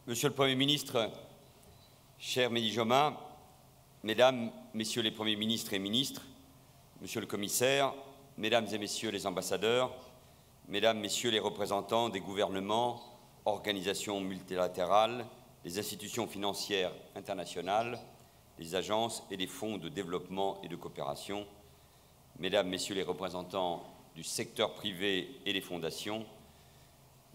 Monsieur le Premier ministre, cher Mehdi Joma, Mesdames, Messieurs les Premiers ministres et ministres, Monsieur le Commissaire, Mesdames et Messieurs les ambassadeurs, Mesdames, Messieurs les représentants des gouvernements, organisations multilatérales, les institutions financières internationales, les agences et les fonds de développement et de coopération, Mesdames, Messieurs les représentants du secteur privé et les fondations,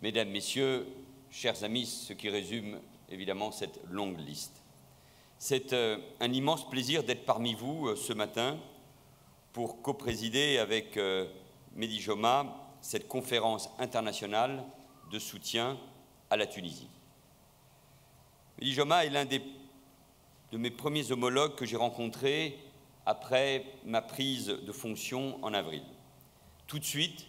Mesdames, Messieurs, chers amis, ce qui résume évidemment cette longue liste. C'est un immense plaisir d'être parmi vous ce matin pour coprésider avec Mehdi Joma cette conférence internationale de soutien à la Tunisie. Mehdi Joma est l'un de mes premiers homologues que j'ai rencontrés après ma prise de fonction en avril. Tout de suite,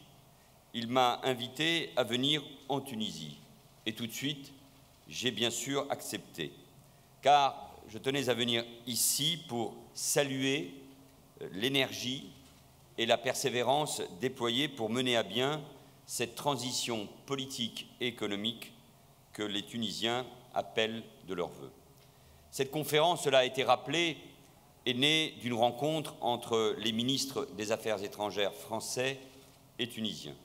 il m'a invité à venir en Tunisie. Et tout de suite, j'ai bien sûr accepté, car je tenais à venir ici pour saluer l'énergie et la persévérance déployées pour mener à bien cette transition politique et économique que les Tunisiens appellent de leur vœu. Cette conférence, cela a été rappelé, est née d'une rencontre entre les ministres des Affaires étrangères français et tunisiens.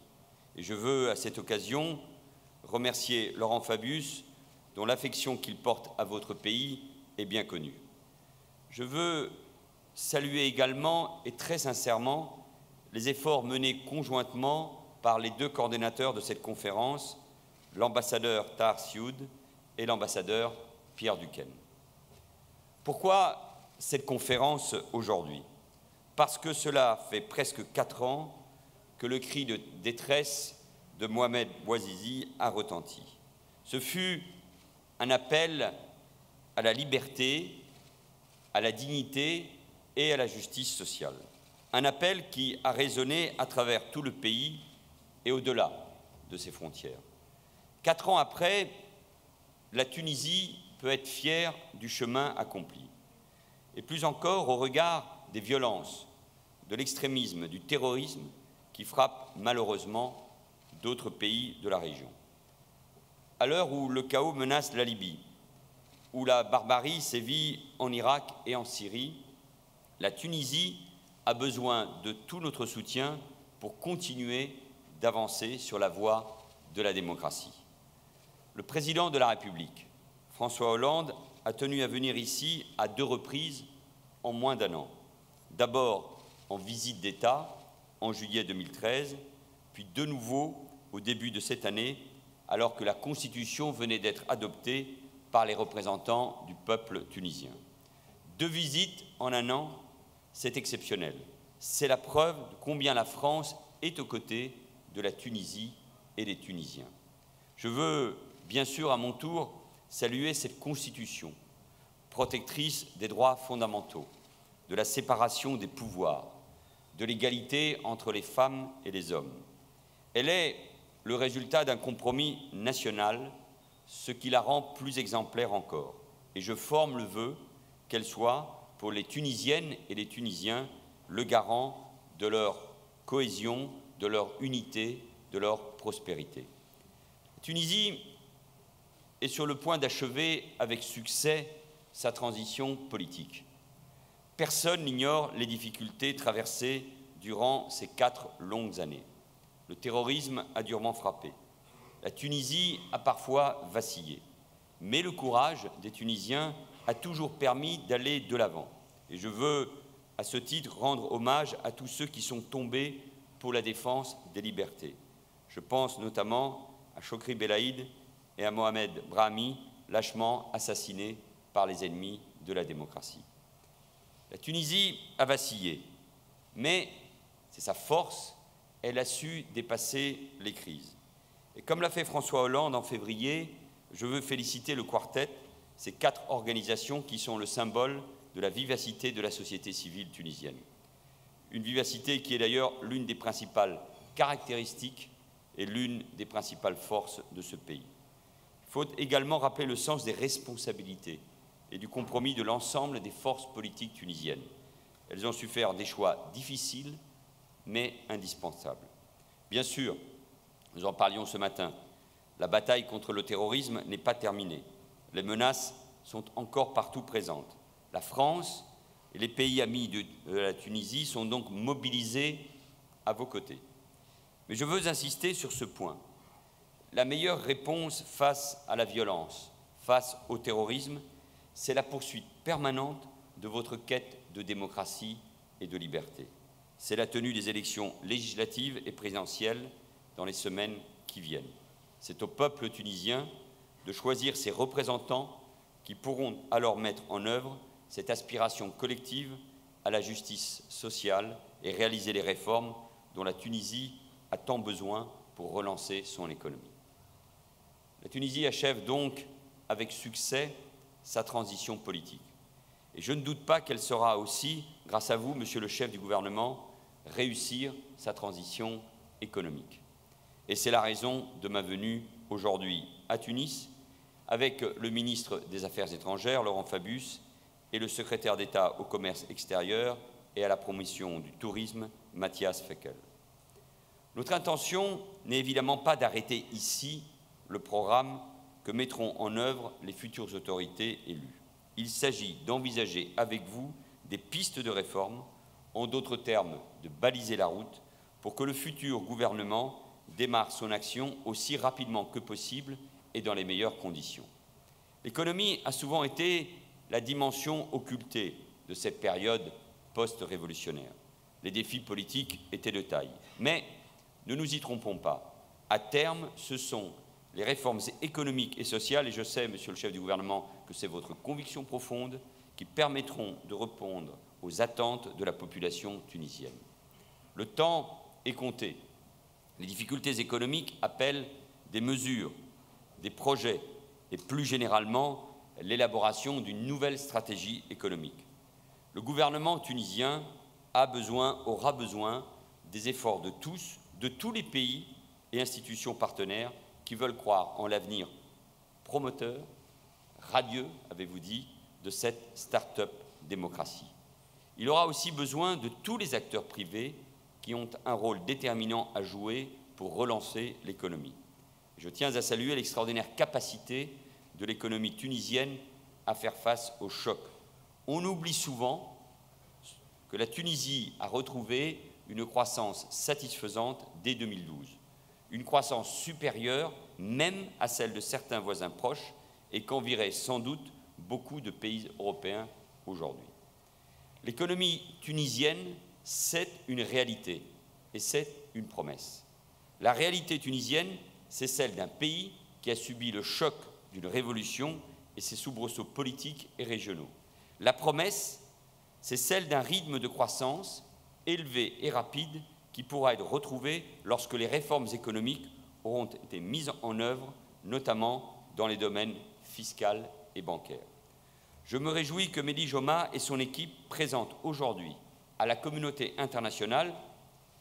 Et je veux, à cette occasion, remercier Laurent Fabius, dont l'affection qu'il porte à votre pays est bien connue. Je veux saluer également et très sincèrement les efforts menés conjointement par les deux coordonnateurs de cette conférence, l'ambassadeur Tahar Sioud et l'ambassadeur Pierre Duquesne. Pourquoi cette conférence aujourd'hui? Parce que cela fait presque 4 ans que le cri de détresse de Mohamed Bouazizi a retenti. Ce fut un appel à la liberté, à la dignité et à la justice sociale. Un appel qui a résonné à travers tout le pays et au-delà de ses frontières. 4 ans après, la Tunisie peut être fière du chemin accompli. Et plus encore au regard des violences, de l'extrémisme, du terrorisme qui frappent malheureusement d'autres pays de la région. À l'heure où le chaos menace la Libye, où la barbarie sévit en Irak et en Syrie, la Tunisie a besoin de tout notre soutien pour continuer d'avancer sur la voie de la démocratie. Le président de la République, François Hollande, a tenu à venir ici à 2 reprises en moins d'1 an. D'abord en visite d'État en juillet 2013, puis de nouveau au début de cette année, alors que la Constitution venait d'être adoptée par les représentants du peuple tunisien. 2 visites en 1 an, c'est exceptionnel. C'est la preuve de combien la France est aux côtés de la Tunisie et des Tunisiens. Je veux, bien sûr, à mon tour, saluer cette Constitution, protectrice des droits fondamentaux, de la séparation des pouvoirs, de l'égalité entre les femmes et les hommes. Elle est le résultat d'un compromis national, ce qui la rend plus exemplaire encore. Et je forme le vœu qu'elle soit, pour les Tunisiennes et les Tunisiens, le garant de leur cohésion, de leur unité, de leur prospérité. La Tunisie est sur le point d'achever avec succès sa transition politique. Personne n'ignore les difficultés traversées durant ces 4 longues années. Le terrorisme a durement frappé. La Tunisie a parfois vacillé. Mais le courage des Tunisiens a toujours permis d'aller de l'avant. Et je veux, à ce titre, rendre hommage à tous ceux qui sont tombés pour la défense des libertés. Je pense notamment à Chokri Belaïd et à Mohamed Brahmi, lâchement assassinés par les ennemis de la démocratie. La Tunisie a vacillé, mais c'est sa force, elle a su dépasser les crises. Et comme l'a fait François Hollande en février, je veux féliciter le Quartet, ces 4 organisations qui sont le symbole de la vivacité de la société civile tunisienne. Une vivacité qui est d'ailleurs l'une des principales caractéristiques et l'une des principales forces de ce pays. Il faut également rappeler le sens des responsabilités et du compromis de l'ensemble des forces politiques tunisiennes. Elles ont su faire des choix difficiles, mais indispensables. Bien sûr, nous en parlions ce matin, la bataille contre le terrorisme n'est pas terminée. Les menaces sont encore partout présentes. La France et les pays amis de la Tunisie sont donc mobilisés à vos côtés. Mais je veux insister sur ce point. La meilleure réponse face à la violence, face au terrorisme, c'est la poursuite permanente de votre quête de démocratie et de liberté. C'est la tenue des élections législatives et présidentielles dans les semaines qui viennent. C'est au peuple tunisien de choisir ses représentants qui pourront alors mettre en œuvre cette aspiration collective à la justice sociale et réaliser les réformes dont la Tunisie a tant besoin pour relancer son économie. La Tunisie achève donc avec succès sa transition politique. Et je ne doute pas qu'elle saura aussi, grâce à vous, Monsieur le chef du gouvernement, réussir sa transition économique. Et c'est la raison de ma venue aujourd'hui à Tunis, avec le ministre des Affaires étrangères, Laurent Fabius, et le secrétaire d'État au commerce extérieur et à la promotion du tourisme, Mathias Fekkel. Notre intention n'est évidemment pas d'arrêter ici le programme que mettront en œuvre les futures autorités élues. Il s'agit d'envisager avec vous des pistes de réforme, en d'autres termes, de baliser la route pour que le futur gouvernement démarre son action aussi rapidement que possible et dans les meilleures conditions. L'économie a souvent été la dimension occultée de cette période post-révolutionnaire. Les défis politiques étaient de taille. Mais ne nous y trompons pas. À terme, ce sont les réformes économiques et sociales, et je sais, Monsieur le chef du gouvernement, que c'est votre conviction profonde, qui permettront de répondre aux attentes de la population tunisienne. Le temps est compté. Les difficultés économiques appellent des mesures, des projets et plus généralement l'élaboration d'une nouvelle stratégie économique. Le gouvernement tunisien aura besoin des efforts de tous les pays et institutions partenaires qui veulent croire en l'avenir promoteur, radieux, avez-vous dit, de cette start-up démocratie. Il aura aussi besoin de tous les acteurs privés qui ont un rôle déterminant à jouer pour relancer l'économie. Je tiens à saluer l'extraordinaire capacité de l'économie tunisienne à faire face au choc. On oublie souvent que la Tunisie a retrouvé une croissance satisfaisante dès 2012, une croissance supérieure même à celle de certains voisins proches et qu'envieraient sans doute beaucoup de pays européens aujourd'hui. L'économie tunisienne, c'est une réalité et c'est une promesse. La réalité tunisienne, c'est celle d'un pays qui a subi le choc d'une révolution et ses soubresauts politiques et régionaux. La promesse, c'est celle d'un rythme de croissance élevé et rapide qui pourra être retrouvé lorsque les réformes économiques auront été mises en œuvre, notamment dans les domaines fiscal et bancaire. Je me réjouis que Mehdi Joma et son équipe présentent aujourd'hui à la communauté internationale,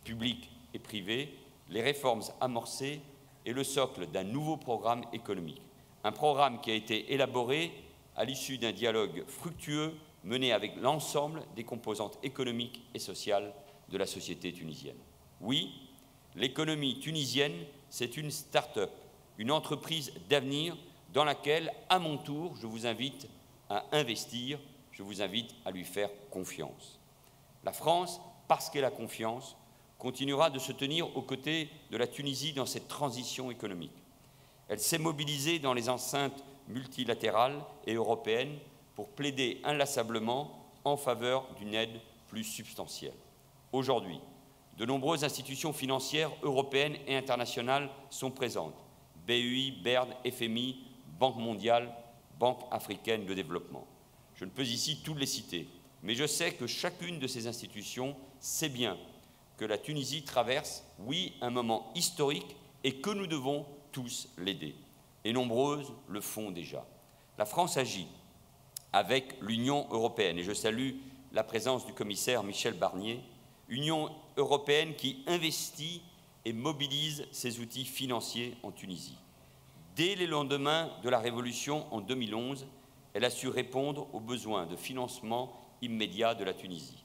publique et privée, les réformes amorcées et le socle d'un nouveau programme économique. Un programme qui a été élaboré à l'issue d'un dialogue fructueux mené avec l'ensemble des composantes économiques et sociales de la société tunisienne. Oui, l'économie tunisienne, c'est une start-up, une entreprise d'avenir dans laquelle, à mon tour, je vous invite à investir, je vous invite à lui faire confiance. La France, parce qu'elle a confiance, continuera de se tenir aux côtés de la Tunisie dans cette transition économique. Elle s'est mobilisée dans les enceintes multilatérales et européennes pour plaider inlassablement en faveur d'une aide plus substantielle. Aujourd'hui, de nombreuses institutions financières européennes et internationales sont présentes. BEI, BERD, FMI, Banque mondiale, Banque africaine de développement. Je ne peux ici toutes les citer, mais je sais que chacune de ces institutions sait bien que la Tunisie traverse, oui, un moment historique et que nous devons tous l'aider. Et nombreuses le font déjà. La France agit avec l'Union européenne, et je salue la présence du commissaire Michel Barnier, Union européenne qui investit et mobilise ses outils financiers en Tunisie. Dès les lendemains de la Révolution en 2011, elle a su répondre aux besoins de financement immédiat de la Tunisie.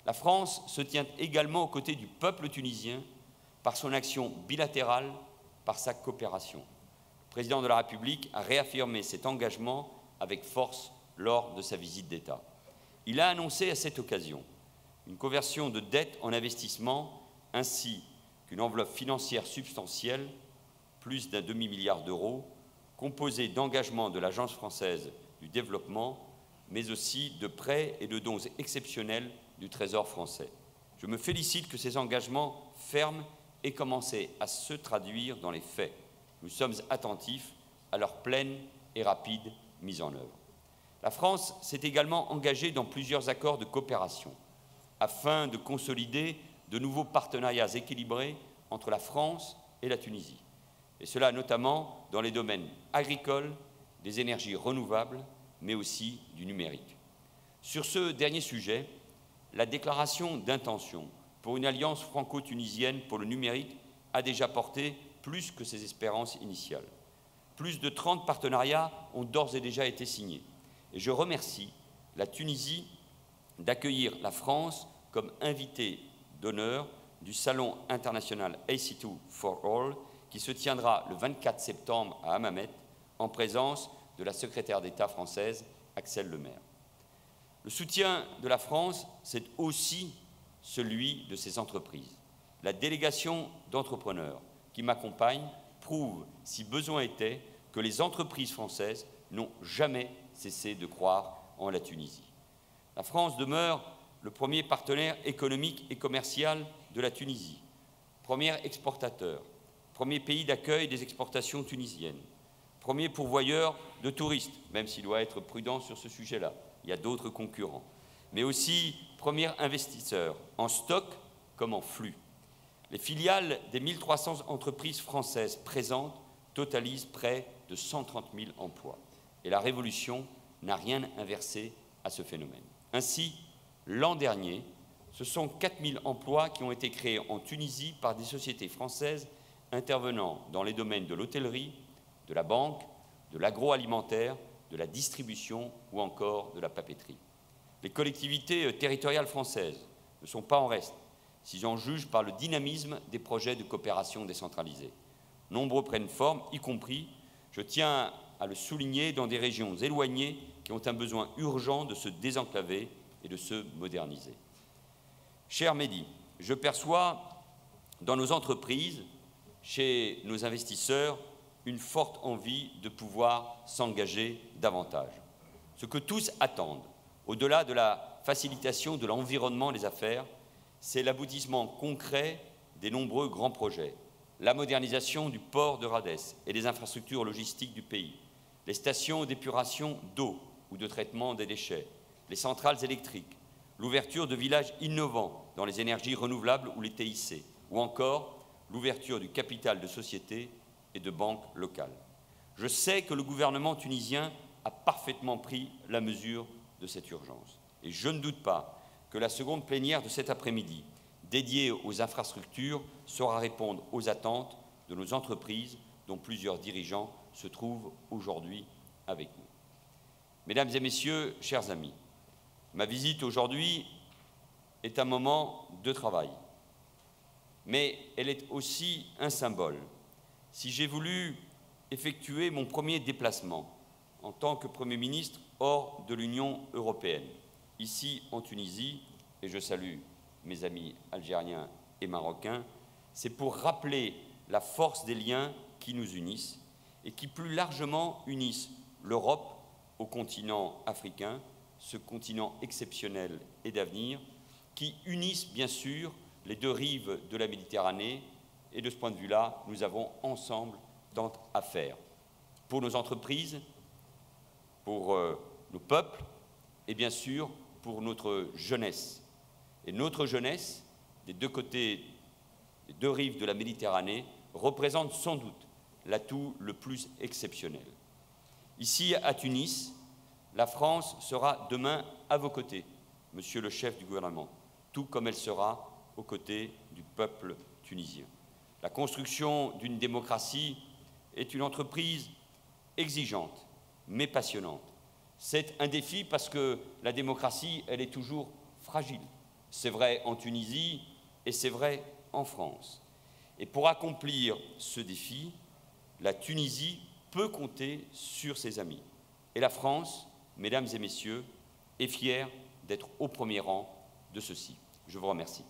La France se tient également aux côtés du peuple tunisien par son action bilatérale, par sa coopération. Le président de la République a réaffirmé cet engagement avec force lors de sa visite d'État. Il a annoncé à cette occasion une conversion de dette en investissement ainsi qu'une enveloppe financière substantielle, plus d'un demi-milliard d'euros, composée d'engagements de l'Agence française du développement, mais aussi de prêts et de dons exceptionnels du Trésor français. Je me félicite que ces engagements fermes aient commencé à se traduire dans les faits. Nous sommes attentifs à leur pleine et rapide mise en œuvre. La France s'est également engagée dans plusieurs accords de coopération afin de consolider de nouveaux partenariats équilibrés entre la France et la Tunisie, et cela notamment dans les domaines agricoles, des énergies renouvelables, mais aussi du numérique. Sur ce dernier sujet, la déclaration d'intention pour une alliance franco-tunisienne pour le numérique a déjà porté plus que ses espérances initiales. Plus de 30 partenariats ont d'ores et déjà été signés. Et je remercie la Tunisie d'accueillir la France comme invitée d'honneur du Salon international AC2 for All, qui se tiendra le 24 septembre à Hammamet, en présence de la secrétaire d'État française, Axelle Lemaire. Le soutien de la France, c'est aussi celui de ses entreprises. La délégation d'entrepreneurs qui m'accompagne prouve, si besoin était, que les entreprises françaises n'ont jamais cessé de croire en la Tunisie. La France demeure le premier partenaire économique et commercial de la Tunisie, premier exportateur, premier pays d'accueil des exportations tunisiennes, premier pourvoyeur de touristes, même s'il doit être prudent sur ce sujet-là, il y a d'autres concurrents, mais aussi premier investisseur en stock comme en flux. Les filiales des 1300 entreprises françaises présentes totalisent près de 130 000 emplois. Et la révolution n'a rien inversé à ce phénomène. Ainsi, l'an dernier, ce sont 4 000 emplois qui ont été créés en Tunisie par des sociétés françaises intervenant dans les domaines de l'hôtellerie, de la banque, de l'agroalimentaire, de la distribution ou encore de la papeterie. Les collectivités territoriales françaises ne sont pas en reste, si j'en juge par le dynamisme des projets de coopération décentralisée. Nombreux prennent forme, y compris, je tiens à le souligner, dans des régions éloignées qui ont un besoin urgent de se désenclaver et de se moderniser. Cher Mehdi, je perçois dans nos entreprises, chez nos investisseurs, une forte envie de pouvoir s'engager davantage. Ce que tous attendent, au-delà de la facilitation de l'environnement des affaires, c'est l'aboutissement concret des nombreux grands projets, la modernisation du port de Rades et des infrastructures logistiques du pays, les stations d'épuration d'eau ou de traitement des déchets, les centrales électriques, l'ouverture de villages innovants dans les énergies renouvelables ou les TIC, ou encore l'ouverture du capital de sociétés et de banques locales. Je sais que le gouvernement tunisien a parfaitement pris la mesure de cette urgence. Et je ne doute pas que la seconde plénière de cet après-midi, dédiée aux infrastructures, saura répondre aux attentes de nos entreprises, dont plusieurs dirigeants se trouvent aujourd'hui avec nous. Mesdames et messieurs, chers amis, ma visite aujourd'hui est un moment de travail, mais elle est aussi un symbole. Si j'ai voulu effectuer mon premier déplacement en tant que Premier ministre hors de l'Union européenne, ici en Tunisie, et je salue mes amis algériens et marocains, c'est pour rappeler la force des liens qui nous unissent et qui plus largement unissent l'Europe au continent africain, ce continent exceptionnel et d'avenir, qui unissent bien sûr les deux rives de la Méditerranée, et de ce point de vue-là, nous avons ensemble tant à faire pour nos entreprises, pour nos peuples et bien sûr pour notre jeunesse. Et notre jeunesse, des deux côtés, des deux rives de la Méditerranée, représente sans doute l'atout le plus exceptionnel. Ici, à Tunis, la France sera demain à vos côtés, monsieur le chef du gouvernement, tout comme elle sera aux côtés du peuple tunisien. La construction d'une démocratie est une entreprise exigeante, mais passionnante. C'est un défi parce que la démocratie, elle est toujours fragile. C'est vrai en Tunisie et c'est vrai en France. Et pour accomplir ce défi, la Tunisie peut compter sur ses amis. Et la France, mesdames et messieurs, est fière d'être au premier rang de ceux-ci. Je vous remercie.